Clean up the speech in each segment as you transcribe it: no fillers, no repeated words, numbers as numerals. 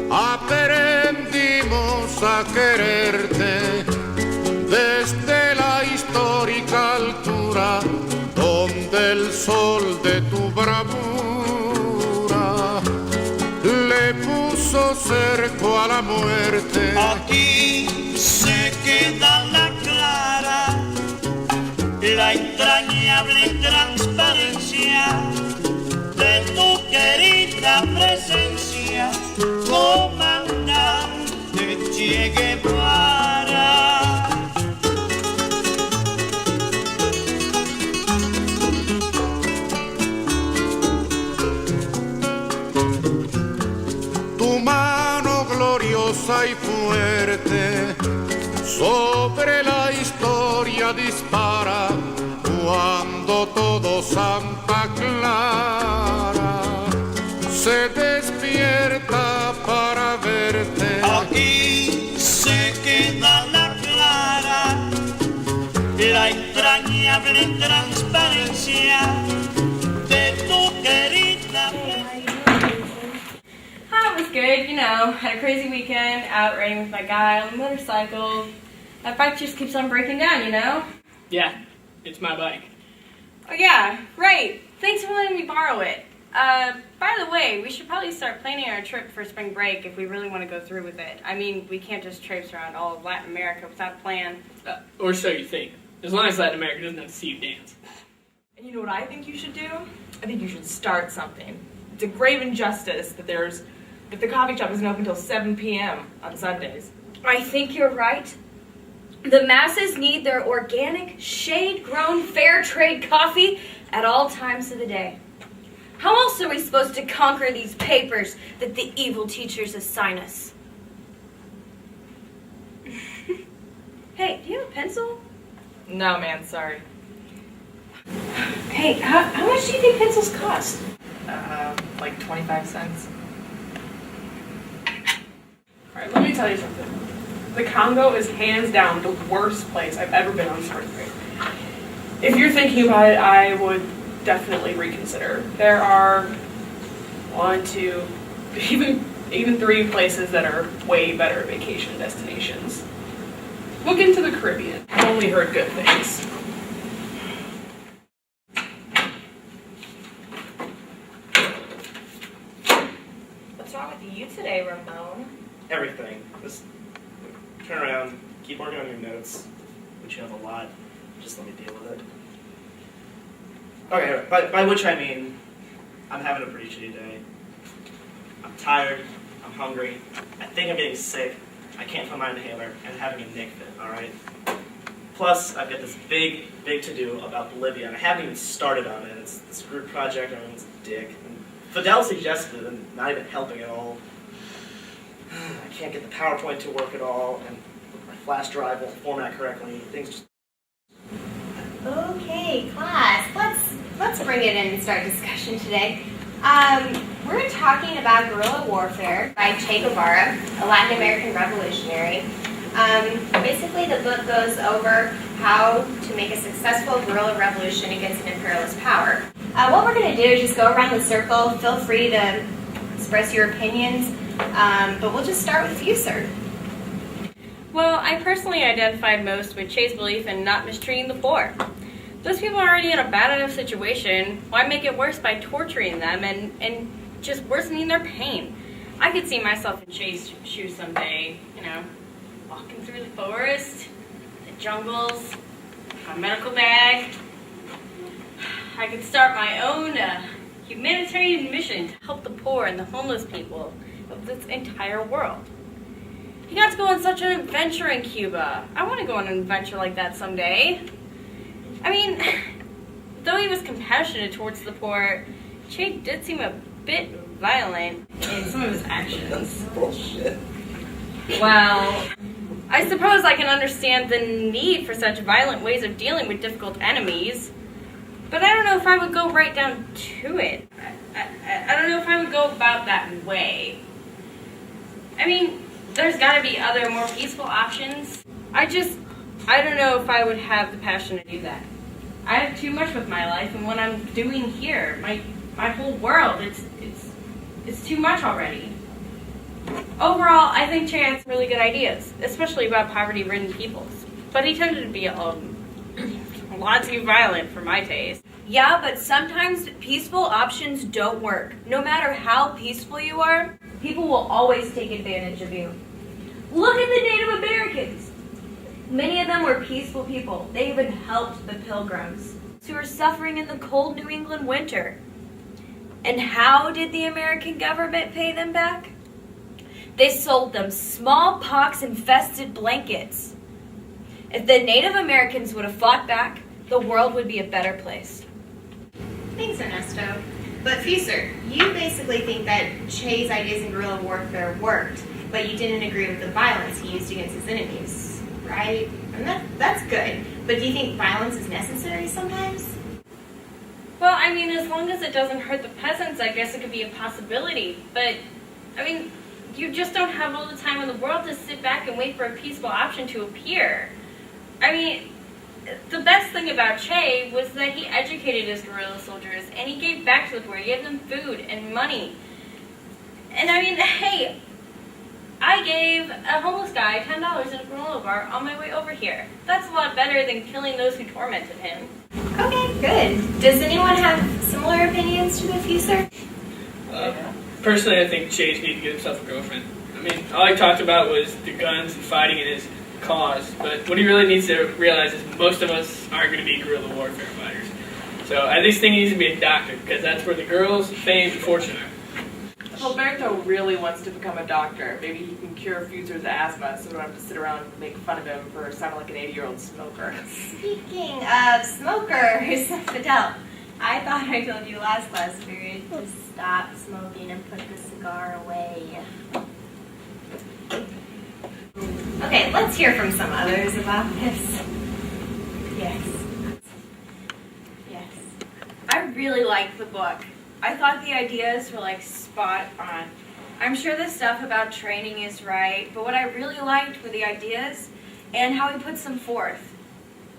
Aprendimos a quererte desde la histórica altura donde el sol de tu bravura le puso cerco a la muerte. Aquí se queda la clara, la entrañable transparencia de tu querida presencia, comandante Che Guevara. Tu mano gloriosa y fuerte sobre la historia dispara cuando todo Santa Clara se despierta para verte. Aquí se queda la clara, la entrañable transparencia de tu querida. It was good, you know, had a crazy weekend, out riding with my guy on the motorcycle. That bike just keeps on breaking down, you know? Yeah, it's my bike. Oh yeah, right. Thanks for letting me borrow it. By the way, we should probably start planning our trip for spring break if we really want to go through with it. I mean, we can't just traipse around all of Latin America without a plan. Or so you think. As long as Latin America doesn't have to see you dance. And you know what I think you should do? I think you should start something. It's a grave injustice that the coffee shop isn't open until 7 p.m. on Sundays. I think you're right. The masses need their organic, shade-grown, fair-trade coffee at all times of the day. How else are we supposed to conquer these papers that the evil teachers assign us? Hey, do you have a pencil? No, man, sorry. Hey, how much do you think pencils cost? Like 25 cents. Alright, let me tell you something. The Congo is hands down the worst place I've ever been on spring break. If you're thinking about it, I would definitely reconsider. There are 1, 2, even 3 places that are way better vacation destinations. Look into the Caribbean. I've only heard good things. What's wrong with you today, Ramon? Everything. Just turn around, keep working on your notes, which you have a lot. Just let me deal with it. Okay, by which I mean, I'm having a pretty shitty day. I'm tired, I'm hungry, I think I'm getting sick, I can't find my inhaler, and having a nick fit, alright? Plus, I've got this big to-do about Bolivia, and I haven't even started on it. It's this group project, everyone's a dick. And Fidel suggested it, and not even helping at all. I can't get the PowerPoint to work at all, and my flash drive won't format correctly. Things just... Okay, class, let's bring it in and start discussion today. We're talking about guerrilla warfare by Che Guevara, a Latin American revolutionary. Basically, the book goes over how to make a successful guerrilla revolution against an imperialist power. What we're going to do is just go around the circle. Feel free to express your opinions, but we'll just start with you, sir. Well, I personally identified most with Che's belief in not mistreating the poor. Those people are already in a bad enough situation. Why make it worse by torturing them and just worsening their pain? I could see myself in Che's shoes someday, you know, walking through the forest, the jungles, a medical bag. I could start my own humanitarian mission to help the poor and the homeless people of this entire world. He got to go on such an adventure in Cuba. I want to go on an adventure like that someday. I mean, though he was compassionate towards the poor, Che did seem a bit violent in some of his actions. Bullshit. Well, I suppose I can understand the need for such violent ways of dealing with difficult enemies, but I don't know if I would go right down to it. I don't know if I would go about that way. I mean, there's got to be other, more peaceful options. I just I don't know if I would have the passion to do that. I have too much with my life and what I'm doing here, my whole world, it's too much already. Overall, I think Che had some really good ideas, especially about poverty-ridden peoples. But he tended to be a lot too violent for my taste. Yeah, but sometimes peaceful options don't work. No matter how peaceful you are, people will always take advantage of you. Look at the Native Americans. Many of them were peaceful people. They even helped the Pilgrims who were suffering in the cold New England winter. And how did the American government pay them back? They sold them smallpox-infested blankets. If the Native Americans would have fought back, the world would be a better place. Thanks, Ernesto. But Fuser, you basically think that Che's ideas in guerrilla warfare worked, but you didn't agree with the violence he used against his enemies, right? And that's good. But do you think violence is necessary sometimes? Well, I mean, as long as it doesn't hurt the peasants, I guess it could be a possibility. But, I mean, you just don't have all the time in the world to sit back and wait for a peaceful option to appear. I mean, the best thing about Che was that he educated his guerrilla soldiers, and he gave back to the poor. He gave them food and money. And I mean, hey, I gave a homeless guy $10 in a granola bar on my way over here. That's a lot better than killing those who tormented him. Okay, good. Does anyone have similar opinions to the Fuser? Personally, I think Che's need to get himself a girlfriend. I mean, all he talked about was the guns and fighting in his cause, but what he really needs to realize is most of us aren't going to be guerrilla warfare fighters. So I just think he needs to be a doctor, because that's where the girls, fame, and fortune are. Alberto really wants to become a doctor. Maybe he can cure Fuser's asthma so we don't have to sit around and make fun of him for sounding like an 80-year-old smoker. Speaking of smokers, Fidel, I thought I told you last class period to stop smoking and put the cigar away. Okay, let's hear from some others about this. Yes. Yes. I really liked the book. I thought the ideas were like spot on. I'm sure the stuff about training is right, but what I really liked were the ideas and how he puts them forth.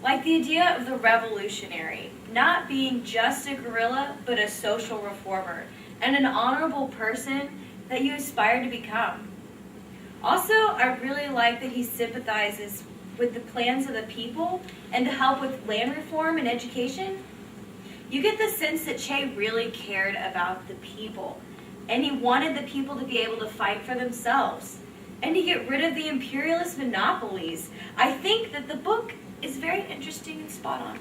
Like the idea of the revolutionary, not being just a guerrilla, but a social reformer, and an honorable person that you aspire to become. Also, I really like that he sympathizes with the plans of the people and to help with land reform and education. You get the sense that Che really cared about the people, and he wanted the people to be able to fight for themselves and to get rid of the imperialist monopolies. I think that the book is very interesting and spot on.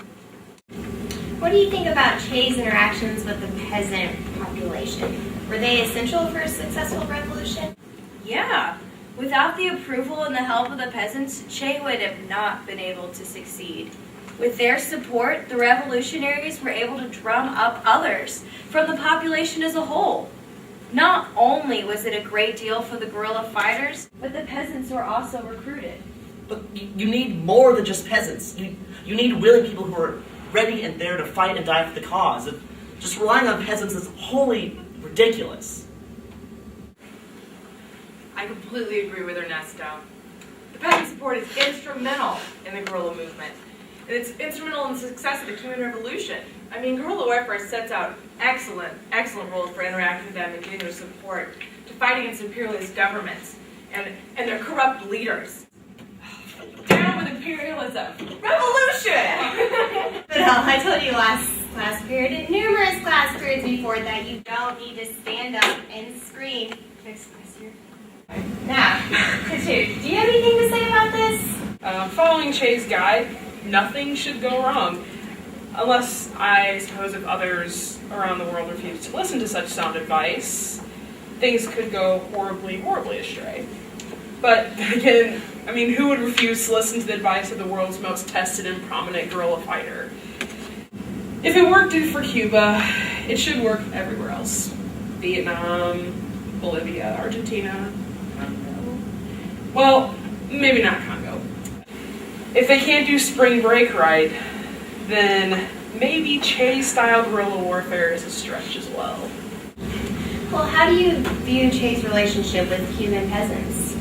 What do you think about Che's interactions with the peasant population? Were they essential for a successful revolution? Yeah. Without the approval and the help of the peasants, Che would have not been able to succeed. With their support, the revolutionaries were able to drum up others from the population as a whole. Not only was it a great deal for the guerrilla fighters, but the peasants were also recruited. But you need more than just peasants. You need willing people who are ready and there to fight and die for the cause. And just relying on peasants is wholly ridiculous. I completely agree with Ernesto. The peasant support is instrumental in the guerrilla movement. And it's instrumental in the success of the Cuban Revolution. I mean, guerrilla warfare sets out excellent rules for interacting with them and getting their support to fight against imperialist governments and their corrupt leaders. Down with imperialism! Revolution! But I told you last class period and numerous class periods before that you don't need to stand up and scream. Next class here. Now, Katu, do you have anything to say about this? Following Che's guide, nothing should go wrong. Unless, I suppose, if others around the world refuse to listen to such sound advice, things could go horribly, horribly astray. But again, I mean, who would refuse to listen to the advice of the world's most tested and prominent guerrilla fighter? If it worked for Cuba, it should work everywhere else. Vietnam, Bolivia, Argentina, Congo. Well, maybe not Congo. If they can't do spring break right, then maybe Che-style guerrilla warfare is a stretch as well. Well, how do you view Che's relationship with Cuban peasants?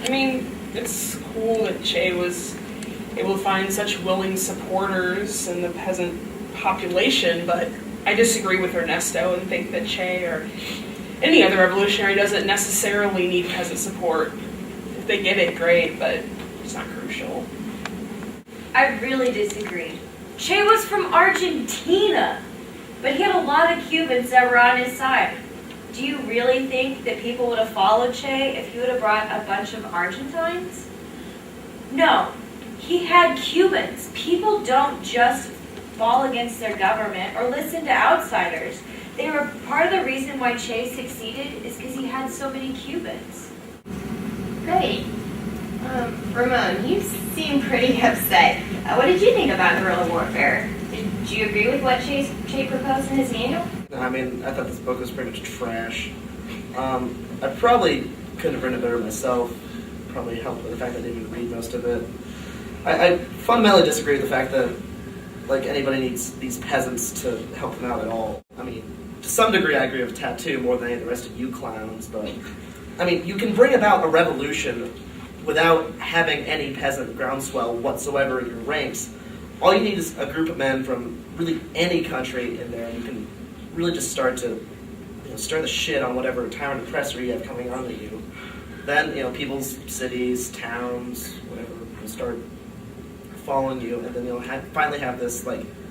I mean, it's cool that Che was able to find such willing supporters in the peasant population, but I disagree with Ernesto and think that Che or any other revolutionary doesn't necessarily need peasant support. If they get it, great, but it's not crucial. I really disagree. Che was from Argentina, but he had a lot of Cubans that were on his side. Do you really think that people would have followed Che if he would have brought a bunch of Argentines? No, he had Cubans. People don't just fall against their government or listen to outsiders. They were part of the reason why Che succeeded is because he had so many Cubans. Great. Ramon, you seem pretty upset. What did you think about guerrilla warfare? Did you agree with what Che proposed in his manual? I mean, I thought this book was pretty much trash. I probably could have written it better myself. Probably helped with the fact that I didn't even read most of it. I fundamentally disagree with the fact that like anybody needs these peasants to help them out at all. I mean, to some degree I agree with Tattoo more than any of the rest of you clowns, but I mean, you can bring about a revolution without having any peasant groundswell whatsoever in your ranks. All you need is a group of men from really any country in there, and you can really just start to stir the shit on whatever tyrant oppressor you have coming onto you. Then, people's cities, towns, whatever, will start following you, and then you'll finally have this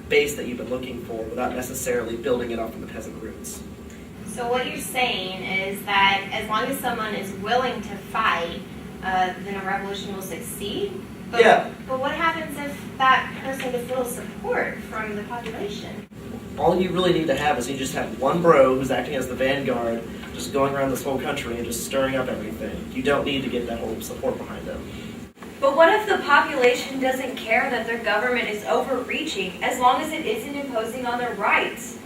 base that you've been looking for without necessarily building it up from the peasant roots. So what you're saying is that as long as someone is willing to fight, then a revolution will succeed? Yeah. But what happens if that person gets little support from the population? All you really need to have is you just have one bro who's acting as the vanguard, just going around this whole country and just stirring up everything. You don't need to get that whole support behind him. But what if the population doesn't care that their government is overreaching as long as it isn't imposing on their rights?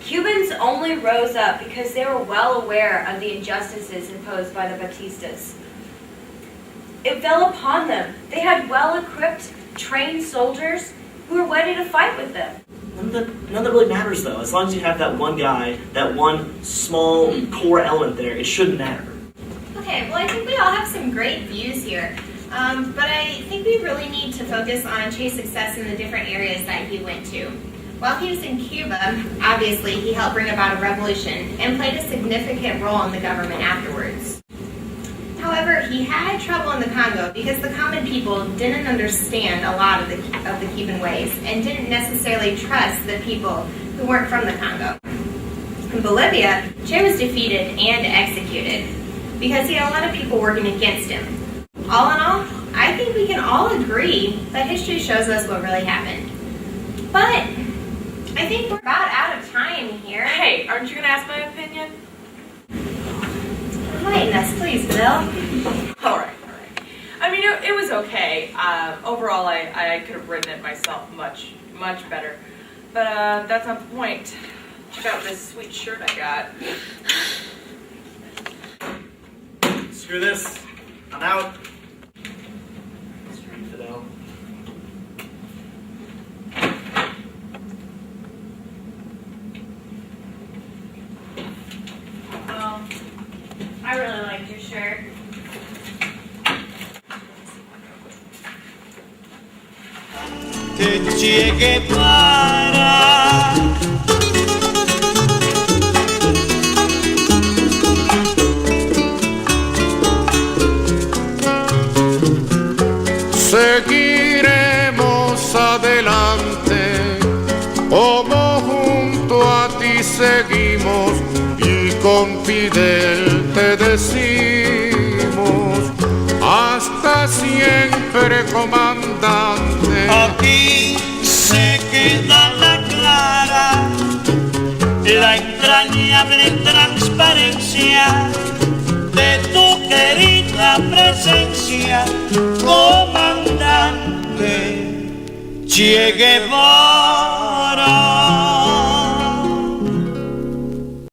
Cubans only rose up because they were well aware of the injustices imposed by the Batistas. It fell upon them. They had well-equipped, trained soldiers who were ready to fight with them. None of that really matters, though. As long as you have that one guy, that one small core element there, it shouldn't matter. Okay, well, I think we all have some great views here. But I think we really need to focus on Che's success in the different areas that he went to. While he was in Cuba, obviously, he helped bring about a revolution and played a significant role in the government afterwards. However, he had trouble in the Congo because the common people didn't understand a lot of the Cuban ways and didn't necessarily trust the people who weren't from the Congo. In Bolivia, Che was defeated and executed because he had a lot of people working against him. All in all, I think we can all agree that history shows us what really happened. But I think we're about out of time here. Hey, aren't you going to ask my opinion? Enlighten us, please, Bill. All right. I mean, it was okay. Overall, I could have written it myself much better. But that's not the point. Check out this sweet shirt I got. Screw this. I'm out. Fidel. Well, I really liked your shirt. Che Guevara. Seguiremos adelante, como junto a ti seguimos, y con Fidel te decimos, hasta siempre, comandante. Aquí se queda la clara, la entrañable transparencia de tu querida presencia, comandante Che Guevara.